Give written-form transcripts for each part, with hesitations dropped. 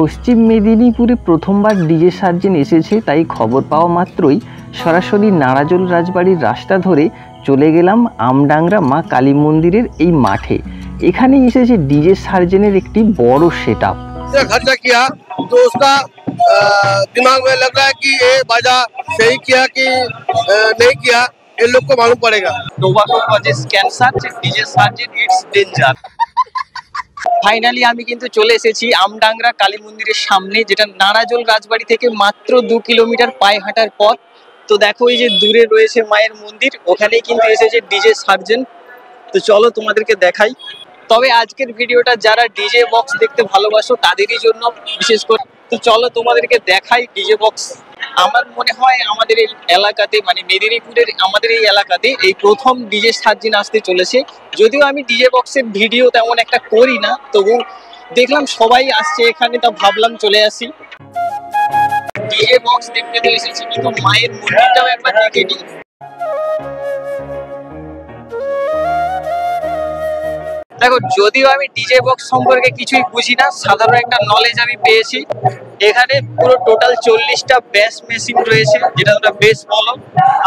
পশ্চিম মেদিনীপুরে প্রথমবার DJ surgeon এসেছে, তাই খবর পাওয়া মাত্রই সরাসরি নারাজল রাজবাড়ির রাস্তা ধরে চলে গেলাম আমডাংরা মা কালী মন্দিরের এই মাঠে। এখানে এসেছে ডিজে সার্জেনের একটি বড় সেটআপ। खर्चा किया तो उसका दिमाग में लग रहा है कि ये बाजा सही किया कि नहीं किया, इन लोग को मालूम पड़ेगा। টোবাকো কজেস ক্যান্সার ডিজে সার্জেন ইটস ডেঞ্জার। ফাইনালি আমি কিন্তু চলে এসেছি আমডাংরা কালী মন্দিরের সামনে, যেটা নারাজল রাজবাড়ি থেকে মাত্র 2 কিলোমিটার পায়ে হাঁটার পথ। তো দেখো এই যে দূরে রয়েছে মায়ের মন্দির, ওখানেই কিন্তু এসেছে ডিজে সার্জেন। তো চলো তোমাদেরকে দেখাই। তবে আজকের ভিডিওটা যারা ডিজে বক্স দেখতে ভালোবাসো তাদেরই জন্য বিশেষ করে। তো চলো তোমাদেরকে দেখাই ডিজে বক্স। আমার মনে হয় আমাদের এই এলাকাতে, মানে মেদিনীপুরের আমাদের এই এলাকাতে এই প্রথম ডিজে সার্জেন আসতে চলেছে। যদিও আমি ডিজে বক্সের ভিডিও তেমন একটা করি না, তবু দেখলাম সবাই আসছে এখানে, তা ভাবলাম চলে আসি। ডিজে বক্স দেখতে তো এসেছি, কিন্তু মায়ের মন্দিরটাও একবার দেখে নিই। দেখো, যদিও আমি ডিজে বক্স সম্পর্কে কিছুই বুঝি না, সাধারণ একটা নলেজ আমি পেয়েছি। এখানে পুরো টোটাল 40টা বেস মেশিন রয়েছে, যেটা তোমরা বেস বলো।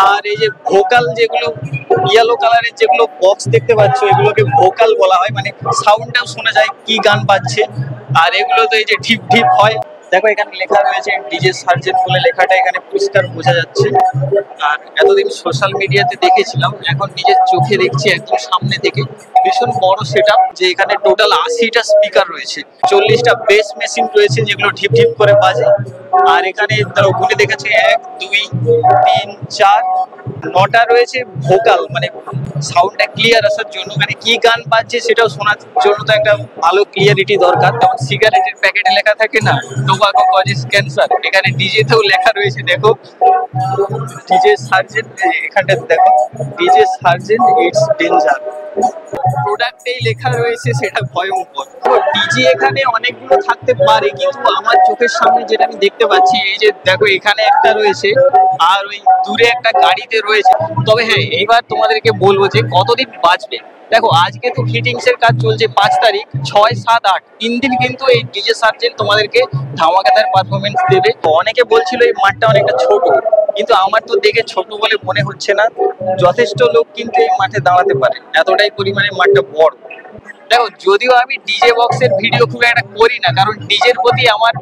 আর এই যে ভোকাল, যেগুলো ইয়েলো কালারের যেগুলো বক্স দেখতে পাচ্ছ, এগুলোকে ভোকাল বলা হয়, মানে সাউন্ডটাও শোনা যায় কি গান বাজছে। আর এগুলো তো এই যে ঢিপ ঢিপ হয়। দেখো এখানে লেখা রয়েছে ডিজে সার্জেন বলে, লেখাটা এখানে পরিষ্কার বোঝা যাচ্ছে। আর এতদিন সোশ্যাল মিডিয়াতে দেখেছিলাম, এখন নিজের চোখে দেখছি একদম সামনে থেকে। ভীষণ বড় সেটআপ, যে এখানে টোটাল 80টা স্পিকার রয়েছে, 40টা বেস মেশিন রয়েছে যেগুলো ঢিপ ঢিপ করে বাজে। আর এখানে তারা গুনে দেখেছে 1 2 3 4 9টা রয়েছে ভোকাল, মানে সাউন্ডটা ক্লিয়ার আসার জন্য। মানে কি গান বাজছে সেটাও শোনার জন্য তো একটা ভালো ক্লিয়ারিটি দরকার। যেমন সিগারেটের প্যাকেটে লেখা থাকে না, টোবাকো কজেস ক্যান্সার, এখানে ডিজেতেও লেখা রয়েছে। দেখো ডিজে সার্জেন, এখানটা দেখো ডিজে সার্জেন ইটস ডেঞ্জার। প্রোডাক্টেই লেখা রয়েছে, সেটা ভয়ঙ্কর। ডিজে এখানে অনেকগুলো থাকতে পারে, কিন্তু আমার চোখের সামনে যেটা আমি দেখতে পাচ্ছি, এই যে দেখো এখানে একটা রয়েছে, আর ওই দূরে একটা গাড়িতে রয়েছে। তবে হ্যাঁ, এইবার তোমাদেরকে বলবো যে কতদিন বাঁচবে। দেখো আজকে তো ফিটিংস এর কাজ চলছে, 5 তারিখ, 6, 7, 8 3 দিন কিন্তু এই ডিজে সার্জেন তোমাদেরকে ধামাকাদার পারফরমেন্স দেবে। অনেকে বলছিল এই মাঠটা অনেকটা ছোট, কিন্তু আমার তো দেখে ছোট বলে মনে হচ্ছে না। যথেষ্ট লোক কিন্তু এই মাঠে দাঁড়াতে পারে, এতটাই পরিমাণে মাঠটা বড়। দেখো, যদিও আমি ডিজে বক্সের ভিডিও খুব একটা করি না, কারণ ডিজের প্রতি আমার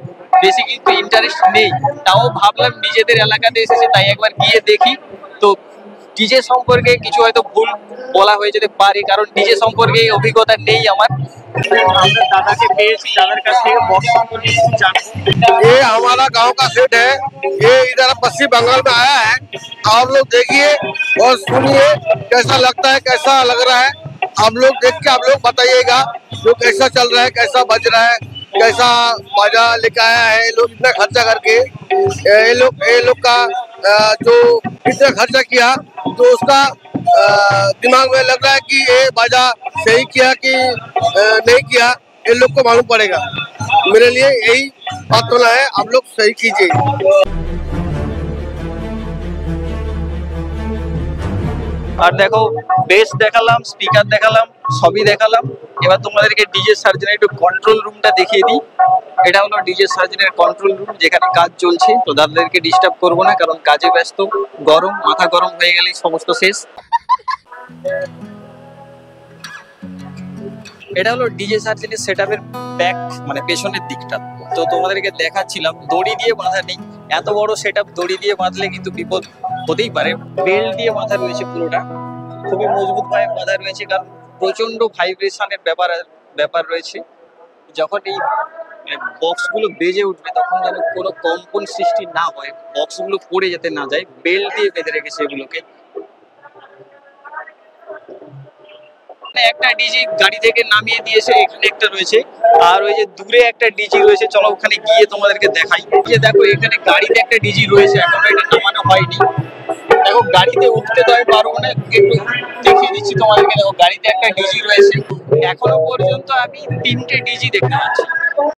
বেশি কিন্তু ইন্টারেস্ট নেই। তাও ভাবলাম নিজেদের এলাকাতে এসেছে, তাই একবার গিয়ে দেখি। তো ডিজে সম্পর্কে কিছু হয়তো ভুল বলা হয়ে যেতে পারে, কারণ ডিজে সম্পর্কে এই অভিজ্ঞতা নেই আমার। আমরা দাদাকে পেয়েছি, দাদার কাছ থেকে বক্স সম্পর্কে কিছু জানবো। ये हमारा गांव का सेट है, ये इधर पश्चिम बंगाल में आया है। आप लोग देखिए और सुनिए कैसा लगता है, कैसा लग रहा है। आप लोग देख के आप लोग बताइएगा जो कैसा चल रहा है, कैसा बज रहा है, कैसा बाजा लेके आया है। ये लोग इतना खर्चा करके, ये लोग का जो इतना खर्चा किया तो उसका दिमाग में लग रहा है कि ये बाजा सही किया कि नहीं किया, इन लोग को मालूम पड़ेगा। मेरे लिए यही बात होना है, आप लोग सही कीजिए। আর দেখো বেস দেখালাম, স্পিকার দেখালাম, সবই দেখালাম। এবার তোমাদেরকে ডিজে সার্জেনের একটু কন্ট্রোল রুমটা দেখিয়ে দিই। এটা হলো ডিজে সার্জেনের কন্ট্রোল রুম, যেখানে কাজ চলছে। তো দাদাদেরকে ডিস্টার্ব করবো না, কারণ কাজে ব্যস্ত। গরম, মাথা গরম হয়ে গেলেই সমস্ত শেষ। এটা হলো ডিজে সার্জেনের সেটআপের ব্যাক, মানে পেছনের দিকটা। তো তোমাদেরকে দেখাচ্ছিলাম, দড়ি দিয়ে বাঁধা নেই। এত বড় সেটআপ দড়ি দিয়ে বাঁধলে কিন্তু বিপদ হতেই পারে। বেল্ট দিয়ে বাঁধা রয়েছে, পুরোটা খুবই মজবুত ভাবে বাঁধা রয়েছে, কারণ প্রচন্ড ভাইব্রেশনের ব্যাপার রয়েছে। যখন এই বক্সগুলো বেজে উঠবে, তখন যেন কোনো কম্পন সৃষ্টি না হয়, বক্সগুলো পড়ে যেতে না যায়, বেল্ট দিয়ে বেঁধে রেখেছে এগুলোকে। একটা ডিজি গাড়ি থেকে নামিয়ে দিয়েছে, এখানে একটা রয়েছে। আর ওই যে দূরে একটা ডিজি রয়েছে, চলো ওখানে গিয়ে তোমাদেরকে দেখাই। যে দেখো এখানে গাড়িতে একটা ডিজি রয়েছে, এখনো এটা নামানো হয়নি। দেখো গাড়িতে উঠতে তো আমি পারবো না, একটু দেখিয়ে দিচ্ছি তোমাদেরকে। দেখো গাড়িতে একটা ডিজি রয়েছে, এখনো পর্যন্ত আমি 3টে ডিজি দেখতে পাচ্ছি।